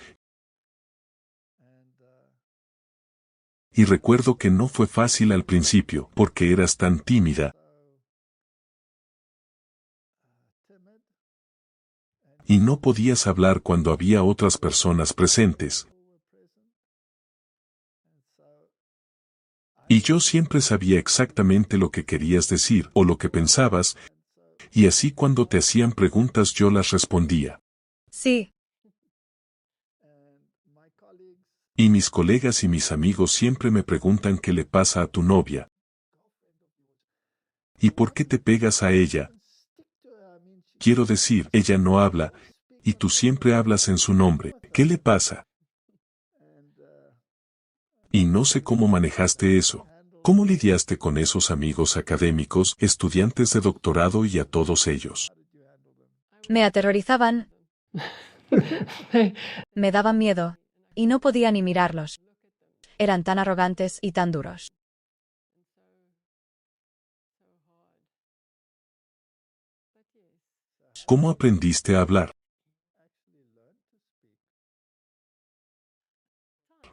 y recuerdo que no fue fácil al principio, porque eras tan tímida, y no podías hablar cuando había otras personas presentes. Y yo siempre sabía exactamente lo que querías decir o lo que pensabas, y así cuando te hacían preguntas yo las respondía. Sí. Y mis colegas y mis amigos siempre me preguntan qué le pasa a tu novia. ¿Y por qué te pegas a ella? Quiero decir, ella no habla, y tú siempre hablas en su nombre. ¿Qué le pasa? Y no sé cómo manejaste eso. ¿Cómo lidiaste con esos amigos académicos, estudiantes de doctorado y a todos ellos? Me aterrorizaban. Me daban miedo. Y no podía ni mirarlos. Eran tan arrogantes y tan duros. ¿Cómo aprendiste a hablar?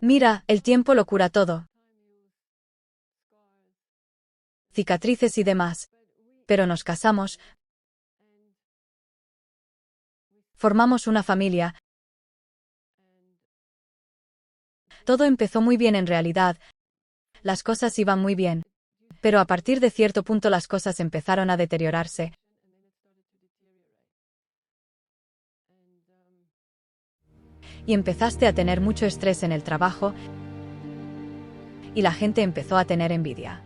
Mira, el tiempo lo cura todo. Cicatrices y demás. Pero nos casamos. Formamos una familia. Todo empezó muy bien en realidad. Las cosas iban muy bien. Pero a partir de cierto punto las cosas empezaron a deteriorarse. Y empezaste a tener mucho estrés en el trabajo. Y la gente empezó a tener envidia.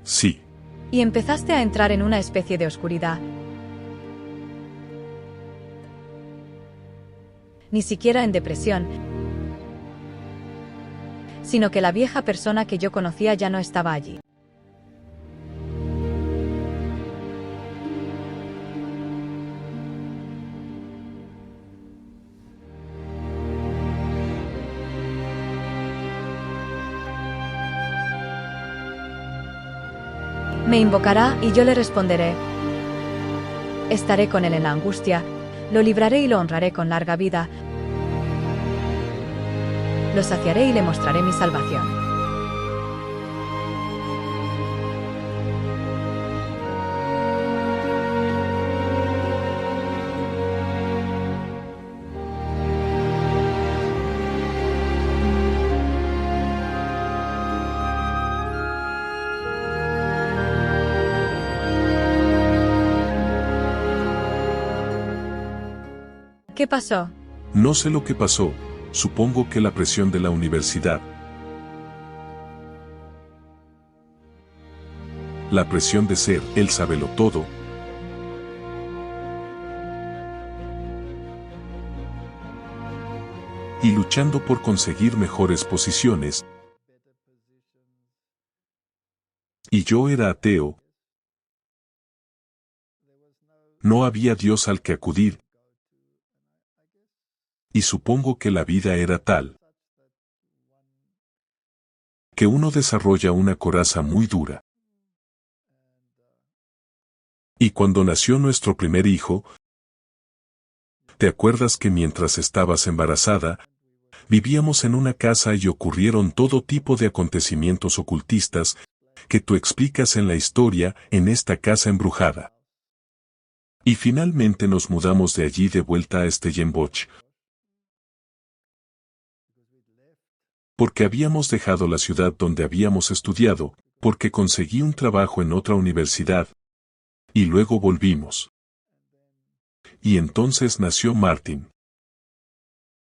Sí. Y empezaste a entrar en una especie de oscuridad. Ni siquiera en depresión, sino que la vieja persona que yo conocía ya no estaba allí. Me invocará y yo le responderé. Estaré con él en la angustia, lo libraré y lo honraré con larga vida. Lo saciaré y le mostraré mi salvación. ¿Qué pasó? No sé lo que pasó, supongo que la presión de la universidad. La presión de ser el sabelotodo. Y luchando por conseguir mejores posiciones. Y yo era ateo. No había Dios al que acudir. Y supongo que la vida era tal que uno desarrolla una coraza muy dura. Y cuando nació nuestro primer hijo, ¿te acuerdas que mientras estabas embarazada, vivíamos en una casa y ocurrieron todo tipo de acontecimientos ocultistas que tú explicas en la historia en esta casa embrujada? Y finalmente nos mudamos de allí de vuelta a Stellenbosch, porque habíamos dejado la ciudad donde habíamos estudiado, porque conseguí un trabajo en otra universidad, y luego volvimos. y entonces nació Martin.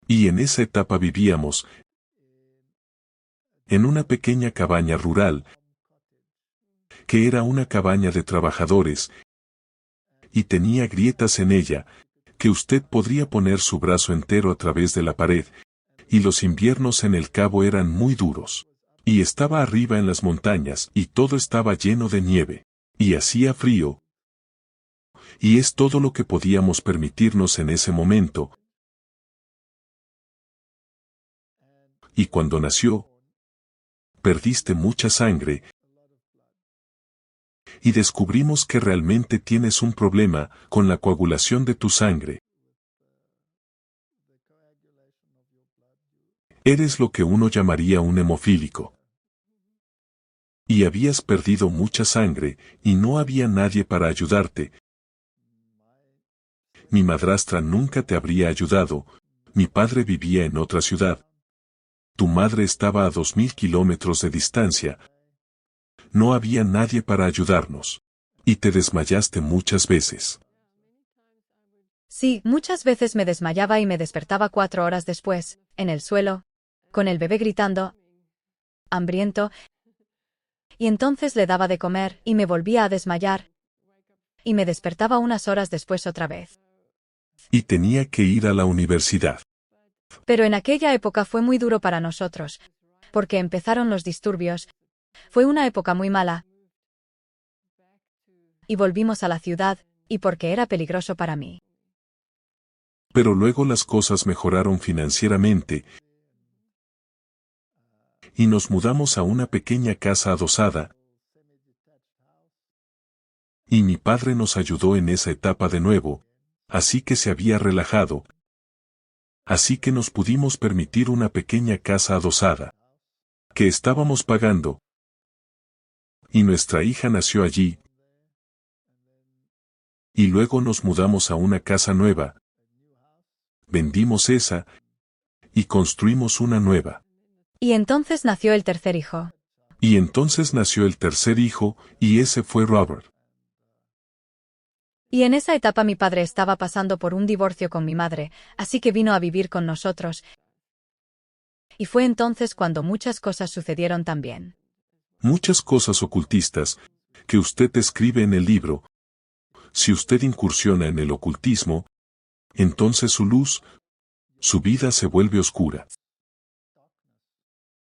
Y en esa etapa vivíamos en una pequeña cabaña rural, que era una cabaña de trabajadores, y tenía grietas en ella, que usted podría poner su brazo entero a través de la pared, y los inviernos en el cabo eran muy duros. Y estaba arriba en las montañas, y todo estaba lleno de nieve, y hacía frío, y es todo lo que podíamos permitirnos en ese momento. Y cuando nació, perdiste mucha sangre, y descubrimos que realmente tienes un problema con la coagulación de tu sangre. Eres lo que uno llamaría un hemofílico. Y habías perdido mucha sangre, y no había nadie para ayudarte. Mi madrastra nunca te habría ayudado, mi padre vivía en otra ciudad. Tu madre estaba a 2000 kilómetros de distancia. No había nadie para ayudarnos. Y te desmayaste muchas veces. Sí, muchas veces me desmayaba y me despertaba 4 horas después, en el suelo, con el bebé gritando, hambriento, y entonces le daba de comer y me volvía a desmayar, y me despertaba unas horas después otra vez. Y tenía que ir a la universidad. Pero en aquella época fue muy duro para nosotros, porque empezaron los disturbios. Fue una época muy mala. Y volvimos a la ciudad, y porque era peligroso para mí. Pero luego las cosas mejoraron financieramente, y nos mudamos a una pequeña casa adosada, y mi padre nos ayudó en esa etapa de nuevo, así que se había relajado, así que nos pudimos permitir una pequeña casa adosada, que estábamos pagando, y nuestra hija nació allí, y luego nos mudamos a una casa nueva, vendimos esa, y construimos una nueva. Y entonces nació el tercer hijo. Y entonces nació el tercer hijo, y ese fue Robert. Y en esa etapa mi padre estaba pasando por un divorcio con mi madre, así que vino a vivir con nosotros. Y fue entonces cuando muchas cosas sucedieron también. Muchas cosas ocultistas, que usted escribe en el libro. Si usted incursiona en el ocultismo, entonces su luz, su vida se vuelve oscura.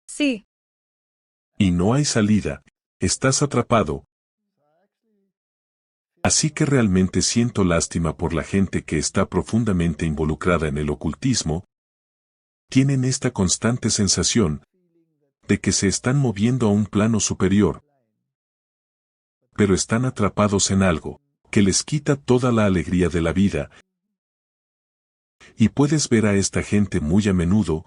Sí. Y no hay salida, estás atrapado. Así que realmente siento lástima por la gente que está profundamente involucrada en el ocultismo. Tienen esta constante sensación de que se están moviendo a un plano superior, pero están atrapados en algo que les quita toda la alegría de la vida. Y puedes ver a esta gente muy a menudo,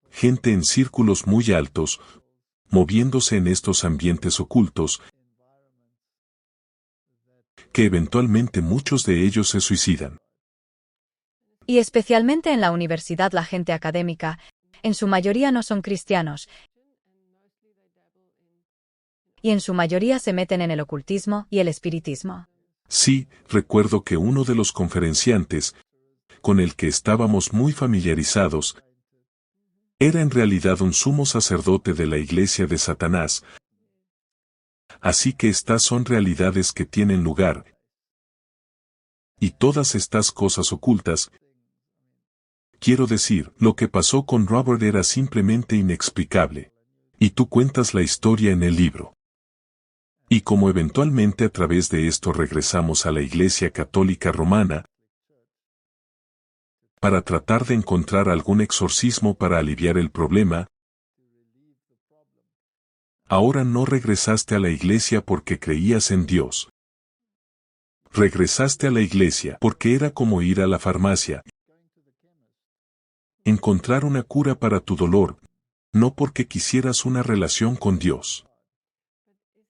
gente en círculos muy altos, moviéndose en estos ambientes ocultos, que eventualmente muchos de ellos se suicidan. Y especialmente en la universidad la gente académica, en su mayoría no son cristianos, y en su mayoría se meten en el ocultismo y el espiritismo. Sí, recuerdo que uno de los conferenciantes, con el que estábamos muy familiarizados, era en realidad un sumo sacerdote de la iglesia de Satanás. Así que estas son realidades que tienen lugar. Y todas estas cosas ocultas, quiero decir, lo que pasó con Robert era simplemente inexplicable. Y tú cuentas la historia en el libro. Y como eventualmente a través de esto regresamos a la Iglesia Católica Romana, para tratar de encontrar algún exorcismo para aliviar el problema, ahora no regresaste a la iglesia porque creías en Dios. Regresaste a la iglesia porque era como ir a la farmacia. Encontrar una cura para tu dolor, no porque quisieras una relación con Dios.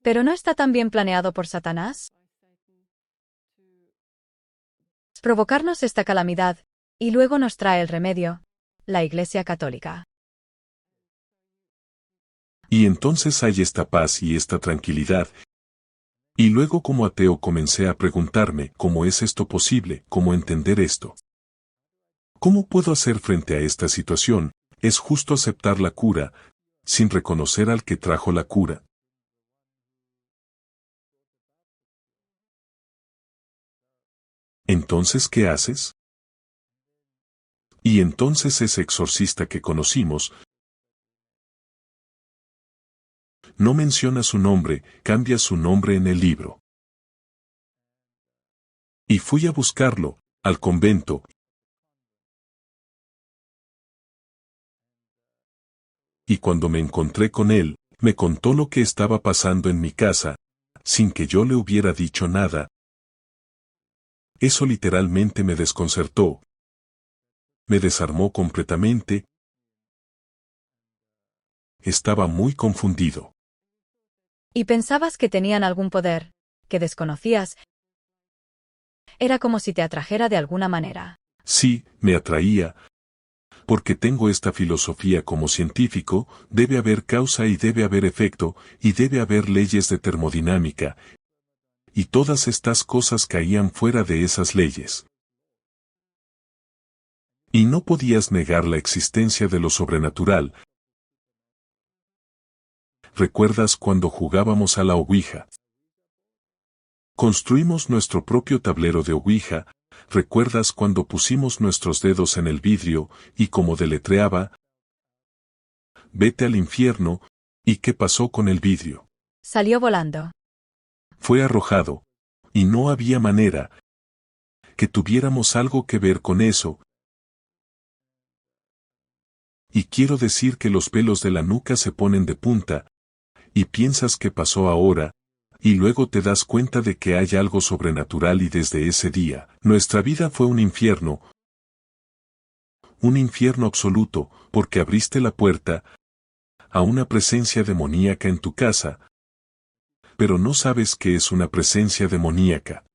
¿Pero no está tan bien planeado por Satanás? Provocarnos esta calamidad, y luego nos trae el remedio, la Iglesia Católica. Y entonces hay esta paz y esta tranquilidad, Y luego como ateo comencé a preguntarme, ¿cómo es esto posible? ¿Cómo entender esto? ¿Cómo puedo hacer frente a esta situación? ¿Es justo aceptar la cura, sin reconocer al que trajo la cura? Entonces, ¿qué haces? Y entonces ese exorcista que conocimos no menciona su nombre, cambia su nombre en el libro. Y fui a buscarlo, al convento. Y cuando me encontré con él, me contó lo que estaba pasando en mi casa, sin que yo le hubiera dicho nada. Eso literalmente me desconcertó. Me desarmó completamente. Estaba muy confundido. ¿Y pensabas que tenían algún poder, que desconocías? Era como si te atrajera de alguna manera. Sí, me atraía, porque tengo esta filosofía como científico, debe haber causa y debe haber efecto, y debe haber leyes de termodinámica, y todas estas cosas caían fuera de esas leyes. Y no podías negar la existencia de lo sobrenatural. ¿Recuerdas cuando jugábamos a la Ouija? Construimos nuestro propio tablero de Ouija. ¿Recuerdas cuando pusimos nuestros dedos en el vidrio, y como deletreaba, vete al infierno? ¿Y qué pasó con el vidrio? Salió volando. Fue arrojado. Y no había manera que tuviéramos algo que ver con eso. Y quiero decir que los pelos de la nuca se ponen de punta, y piensas que pasó ahora, y luego te das cuenta de que hay algo sobrenatural y desde ese día, nuestra vida fue un infierno absoluto, porque abriste la puerta a una presencia demoníaca en tu casa, pero no sabes qué es una presencia demoníaca.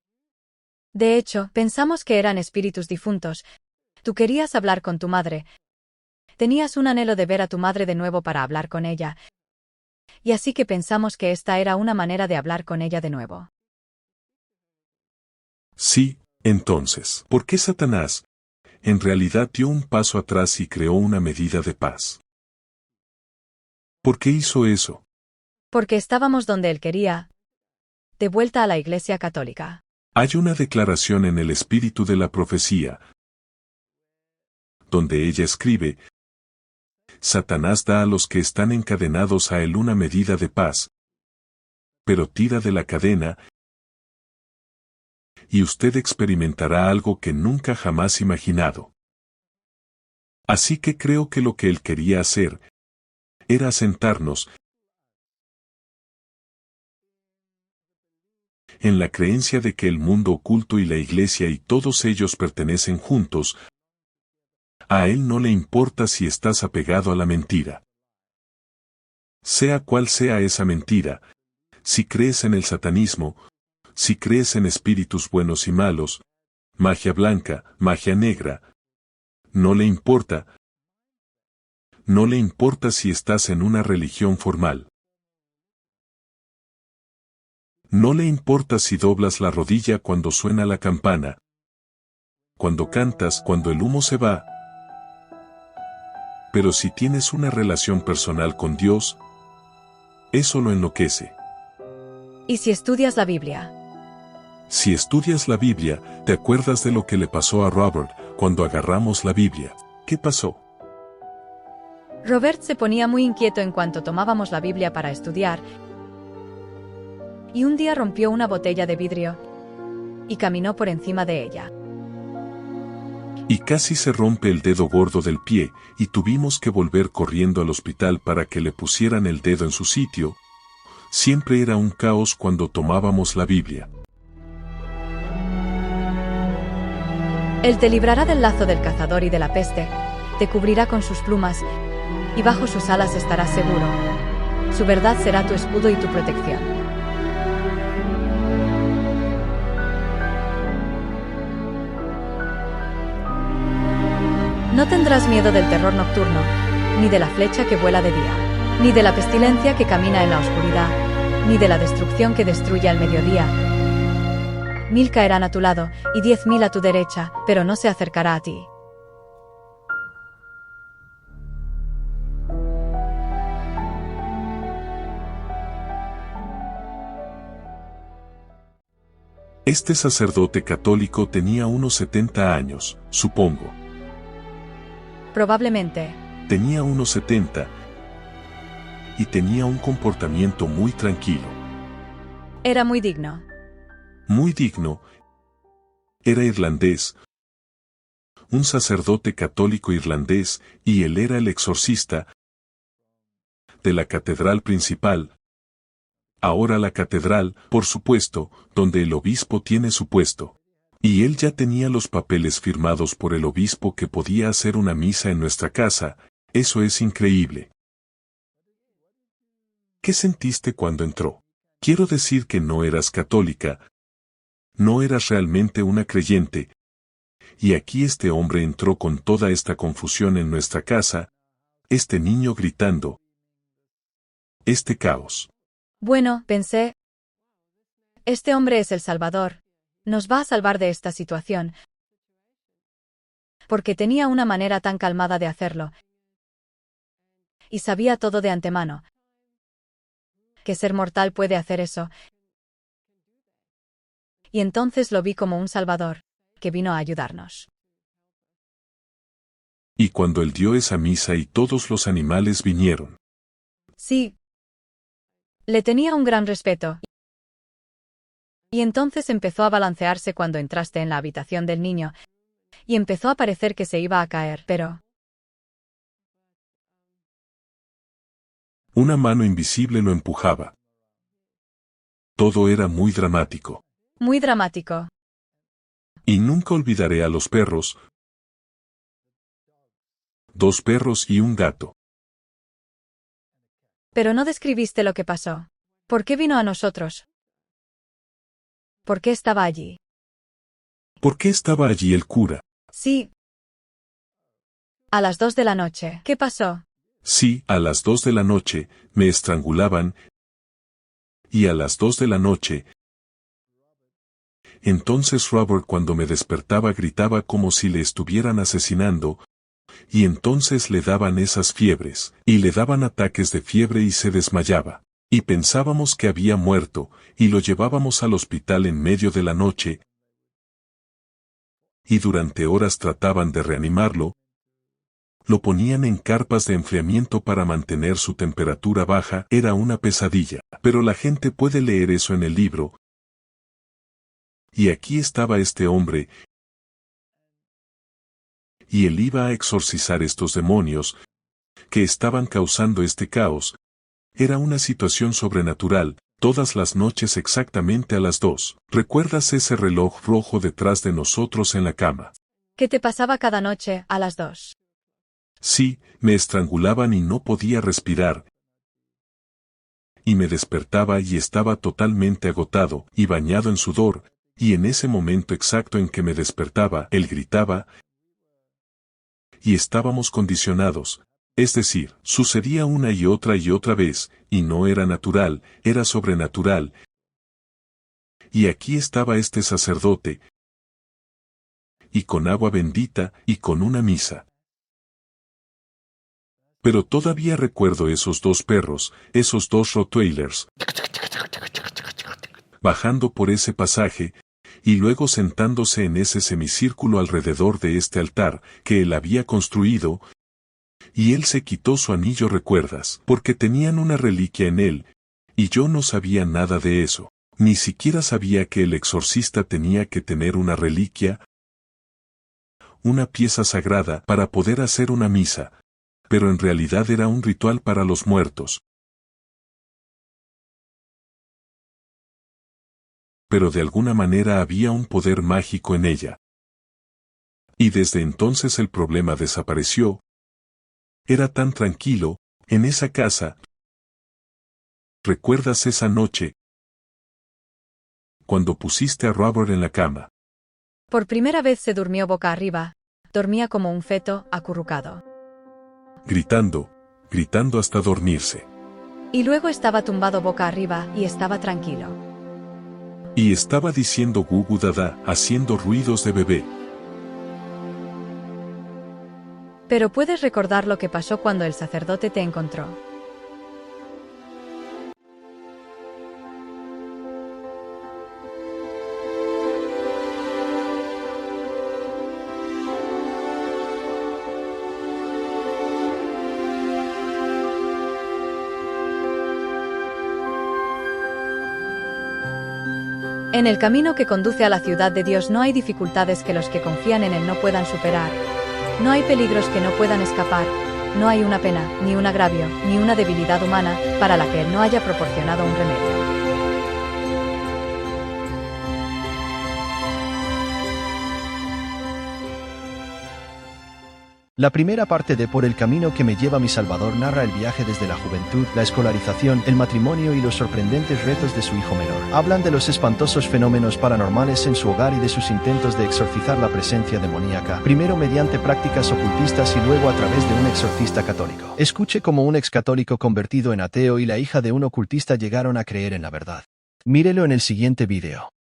De hecho, pensamos que eran espíritus difuntos. Tú querías hablar con tu madre. Tenías un anhelo de ver a tu madre de nuevo para hablar con ella. Y así que pensamos que esta era una manera de hablar con ella de nuevo. Sí, entonces, ¿por qué Satanás en realidad dio un paso atrás y creó una medida de paz? ¿Por qué hizo eso? Porque estábamos donde él quería. De vuelta a la Iglesia Católica. Hay una declaración en el espíritu de la profecía, donde ella escribe, Satanás da a los que están encadenados a él una medida de paz, pero tira de la cadena, y usted experimentará algo que nunca jamás imaginado. Así que creo que lo que él quería hacer era sentarnos en la creencia de que el mundo oculto y la iglesia y todos ellos pertenecen juntos. A él no le importa si estás apegado a la mentira. Sea cual sea esa mentira, si crees en el satanismo, si crees en espíritus buenos y malos, magia blanca, magia negra, no le importa. No le importa si estás en una religión formal. No le importa si doblas la rodilla cuando suena la campana, cuando cantas, cuando el humo se va. Pero si tienes una relación personal con Dios, eso lo enloquece. ¿Y si estudias la Biblia? Si estudias la Biblia, te acuerdas de lo que le pasó a Robert cuando agarramos la Biblia. ¿Qué pasó? Robert se ponía muy inquieto en cuanto tomábamos la Biblia para estudiar, y un día rompió una botella de vidrio y caminó por encima de ella. Y casi se rompe el dedo gordo del pie, y tuvimos que volver corriendo al hospital para que le pusieran el dedo en su sitio. Siempre era un caos cuando tomábamos la Biblia. Él te librará del lazo del cazador y de la peste, te cubrirá con sus plumas, y bajo sus alas estarás seguro. Su verdad será tu escudo y tu protección. No tendrás miedo del terror nocturno, ni de la flecha que vuela de día, ni de la pestilencia que camina en la oscuridad. ni de la destrucción que destruye al mediodía. 1000 caerán a tu lado, y 10.000 a tu derecha, pero no se acercará a ti. Este sacerdote católico tenía unos 70 años, supongo. Probablemente. Tenía unos 70 y tenía un comportamiento muy tranquilo. Era muy digno. Muy digno. Era irlandés, un sacerdote católico irlandés, y él era el exorcista de la catedral principal. Ahora la catedral, por supuesto, donde el obispo tiene su puesto. Y él ya tenía los papeles firmados por el obispo que podía hacer una misa en nuestra casa. Eso es increíble. ¿Qué sentiste cuando entró? Quiero decir que no eras católica. No eras realmente una creyente. Y aquí este hombre entró con toda esta confusión en nuestra casa. Este niño gritando. Este caos. Bueno, pensé, este hombre es el Salvador. Nos va a salvar de esta situación. Porque tenía una manera tan calmada de hacerlo. Y sabía todo de antemano. Que ser mortal puede hacer eso. Y entonces lo vi como un Salvador, que vino a ayudarnos. Y cuando él dio esa misa y todos los animales vinieron. Sí. Le tenía un gran respeto. Y entonces empezó a balancearse cuando entraste en la habitación del niño. Y empezó a parecer que se iba a caer, pero... Una mano invisible lo empujaba. Todo era muy dramático. Muy dramático. Y nunca olvidaré a los perros. 2 perros y un gato. Pero no describiste lo que pasó. ¿Por qué vino a nosotros? ¿Por qué estaba allí? ¿Por qué estaba allí el cura? Sí. A las 2 de la noche. ¿Qué pasó? Sí, a las 2 de la noche, me estrangulaban. Y a las 2 de la noche. Entonces Robert cuando me despertaba gritaba como si le estuvieran asesinando. Y entonces le daban esas fiebres, y le daban ataques de fiebre y se desmayaba. Y pensábamos que había muerto, y lo llevábamos al hospital en medio de la noche. Y durante horas trataban de reanimarlo. Lo ponían en carpas de enfriamiento para mantener su temperatura baja. Era una pesadilla, pero la gente puede leer eso en el libro. Y aquí estaba este hombre. Y él iba a exorcizar estos demonios que estaban causando este caos. Era una situación sobrenatural, todas las noches exactamente a las 2. ¿Recuerdas ese reloj rojo detrás de nosotros en la cama? ¿Qué te pasaba cada noche, a las 2? Sí, me estrangulaban y no podía respirar. Y me despertaba y estaba totalmente agotado y bañado en sudor, y en ese momento exacto en que me despertaba, él gritaba, y estábamos condicionados. Es decir, sucedía una y otra vez, y no era natural, era sobrenatural. Y aquí estaba este sacerdote, y con agua bendita, y con una misa. Pero todavía recuerdo esos 2 perros, esos 2 Rottweilers, bajando por ese pasaje, y luego sentándose en ese semicírculo alrededor de este altar, que él había construido, y él se quitó su anillo, ¿recuerdas? Porque tenían una reliquia en él, y yo no sabía nada de eso, ni siquiera sabía que el exorcista tenía que tener una reliquia, una pieza sagrada para poder hacer una misa, pero en realidad era un ritual para los muertos. Pero de alguna manera había un poder mágico en ella. Y desde entonces el problema desapareció. Era tan tranquilo, en esa casa. ¿Recuerdas esa noche? Cuando pusiste a Robert en la cama. Por primera vez se durmió boca arriba. Dormía como un feto, acurrucado. Gritando hasta dormirse. Y luego estaba tumbado boca arriba y estaba tranquilo. Y estaba diciendo gugu dada, haciendo ruidos de bebé. Pero ¿puedes recordar lo que pasó cuando el sacerdote te encontró? En el camino que conduce a la ciudad de Dios no hay dificultades que los que confían en Él no puedan superar. No hay peligros que no puedan escapar. No hay una pena, ni un agravio, ni una debilidad humana, para la que Él no haya proporcionado un remedio. La primera parte de Por el camino que me lleva mi Salvador narra el viaje desde la juventud, la escolarización, el matrimonio y los sorprendentes retos de su hijo menor. Hablan de los espantosos fenómenos paranormales en su hogar y de sus intentos de exorcizar la presencia demoníaca, primero mediante prácticas ocultistas y luego a través de un exorcista católico. Escuche cómo un excatólico convertido en ateo y la hija de un ocultista llegaron a creer en la verdad. Mírelo en el siguiente video.